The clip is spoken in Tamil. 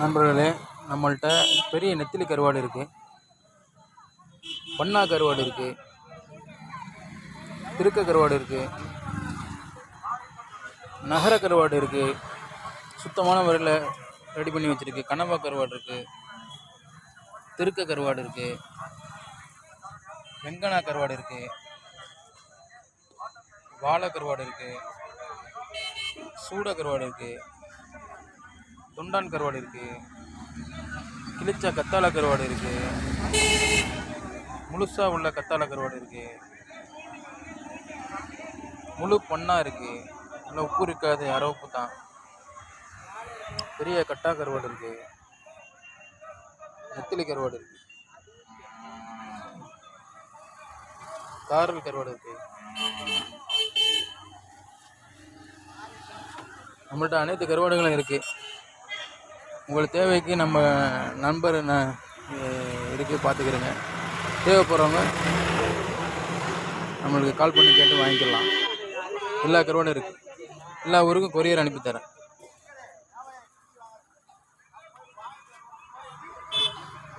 நண்பர்களே, நம்மள்ட்ட பெரிய நெத்திலி கருவாடு இருக்குது, பண்ணா கருவாடு இருக்குது, திருக்க கருவாடு இருக்குது, நகர கருவாடு இருக்குது, சுத்தமான முறையில் ரெடி பண்ணி வச்சுருக்கு, கனவா கருவாடு இருக்குது, திருக்க கருவாடு இருக்குது, வெங்கனா கருவாடு இருக்குது, வாழை கருவாடு இருக்குது, சூட கருவாடு இருக்குது, தொண்டான் கருவாடு இருக்குது, கிழிச்ச கத்தாழை கருவாடு இருக்குது, முழுசாக உள்ள கத்தாழை கருவாடு இருக்குது, முழு பொண்ணா இருக்குது, நல்லா உப்பு இருக்காது, அரவப்பு தான், பெரிய கட்டா கருவாடு இருக்குது, நெத்திலி கருவாடு இருக்குது, காரல் கருவாடு இருக்குது. நம்மள்ட்ட அனைத்து கருவாடுகளும் இருக்குது. உங்களுக்கு தேவைக்கு நம்ம நண்பர் இருக்குது, பார்த்துக்கிறேங்க. தேவைப்படுறவங்க நம்மளுக்கு கால் பண்ணி கேட்டு வாங்கிக்கலாம். எல்லா கருவாடும் இருக்குது. எல்லா ஊருக்கும் கொரியர் அனுப்பித்தரேன்.